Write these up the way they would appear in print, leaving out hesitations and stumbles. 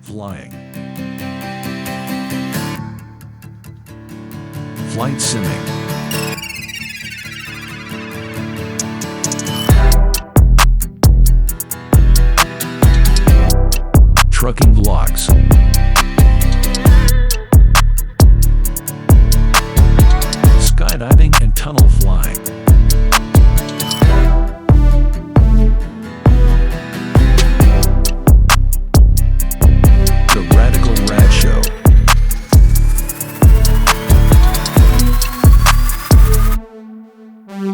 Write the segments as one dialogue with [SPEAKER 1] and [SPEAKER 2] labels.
[SPEAKER 1] Flying. Flight simming. Trucking vlogs. Skydiving and tunnel flying. The Radical Rad Show.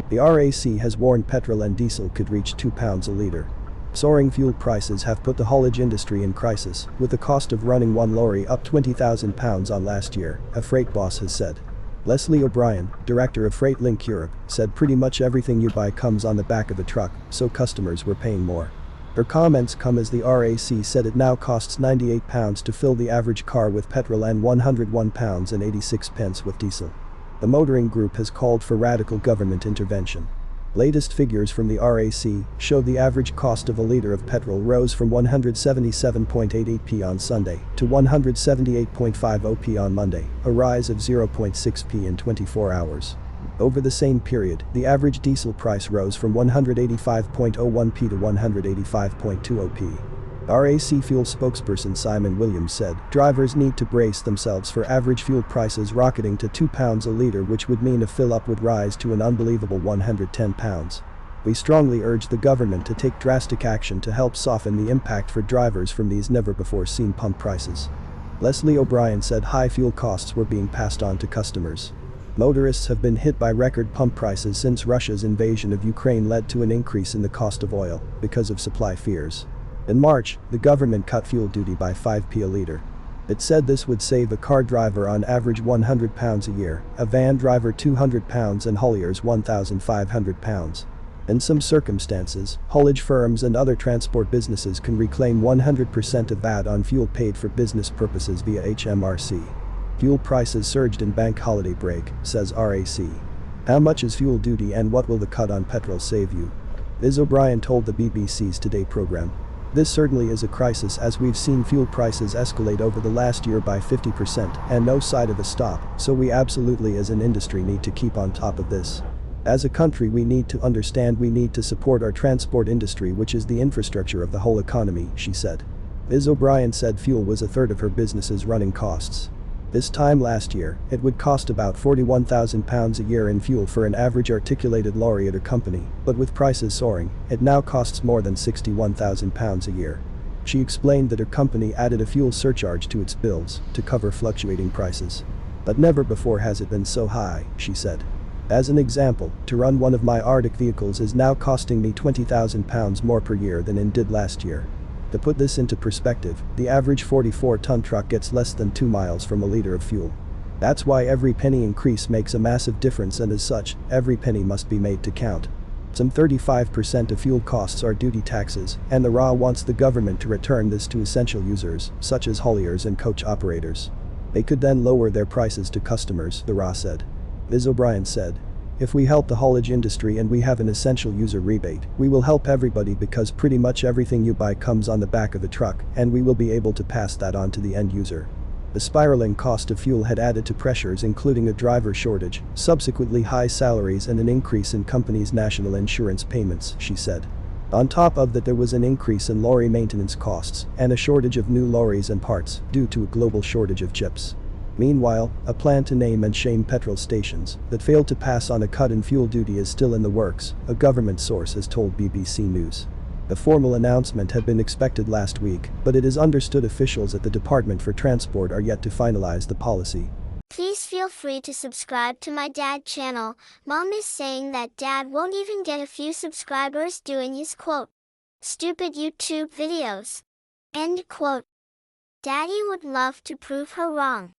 [SPEAKER 2] The RAC has warned petrol and diesel could reach £2 a litre. Soaring fuel prices have put the haulage industry in crisis, with the cost of running one lorry up £20,000 on last year, a freight boss has said. Leslie O'Brien, director of Freight Link Europe, said pretty much everything you buy comes on the back of a truck, so customers were paying more. Her comments come as the RAC said it now costs £98 to fill the average car with petrol and £101.86 with diesel. The motoring group has called for radical government intervention. Latest figures from the RAC show the average cost of a litre of petrol rose from 177.88p on Sunday to 178.50p on Monday, a rise of 0.6p in 24 hours. Over the same period, the average diesel price rose from 185.01p to 185.20p. RAC fuel spokesperson Simon Williams said, "Drivers need to brace themselves for average fuel prices rocketing to £2 a litre, which would mean a fill-up would rise to an unbelievable £110. We strongly urge the government to take drastic action to help soften the impact for drivers from these never-before-seen pump prices." Leslie O'Brien said high fuel costs were being passed on to customers. Motorists have been hit by record pump prices since Russia's invasion of Ukraine led to an increase in the cost of oil because of supply fears. In March, the government cut fuel duty by 5p a litre. It said this would save a car driver on average £100 a year, a van driver £200 and hauliers £1,500. In some circumstances, haulage firms and other transport businesses can reclaim 100% of VAT on fuel paid for business purposes via HMRC. Fuel prices surged in bank holiday break, says RAC. How much is fuel duty and what will the cut on petrol save you? Liz O'Brien told the BBC's Today programme. This certainly is a crisis, as we've seen fuel prices escalate over the last year by 50% and no sign of a stop, so we absolutely as an industry need to keep on top of this. As a country we need to understand we need to support our transport industry, which is the infrastructure of the whole economy, she said. Liz O'Brien said fuel was a third of her business's running costs. This time last year, it would cost about £41,000 a year in fuel for an average articulated lorry at her company, but with prices soaring, it now costs more than £61,000 a year. She explained that her company added a fuel surcharge to its bills to cover fluctuating prices. But never before has it been so high, she said. As an example, to run one of my Arctic vehicles is now costing me £20,000 more per year than it did last year. To put this into perspective, the average 44-ton truck gets less than 2 miles from a litre of fuel. That's why every penny increase makes a massive difference, and as such, every penny must be made to count. Some 35% of fuel costs are duty taxes, and the RA wants the government to return this to essential users, such as hauliers and coach operators. They could then lower their prices to customers, the RA said. Liz O'Brien said, "If we help the haulage industry and we have an essential user rebate, we will help everybody because pretty much everything you buy comes on the back of a truck, and we will be able to pass that on to the end user." The spiraling cost of fuel had added to pressures including a driver shortage, subsequently high salaries and an increase in companies' national insurance payments, she said. On top of that, there was an increase in lorry maintenance costs and a shortage of new lorries and parts due to a global shortage of chips. Meanwhile, a plan to name and shame petrol stations that failed to pass on a cut in fuel duty is still in the works, a government source has told BBC News. The formal announcement had been expected last week, but it is understood officials at the Department for Transport are yet to finalize the policy.
[SPEAKER 3] Please feel free to subscribe to my dad channel. Mom is saying that dad won't even get a few subscribers doing his quote, "stupid YouTube videos." End quote. Daddy would love to prove her wrong.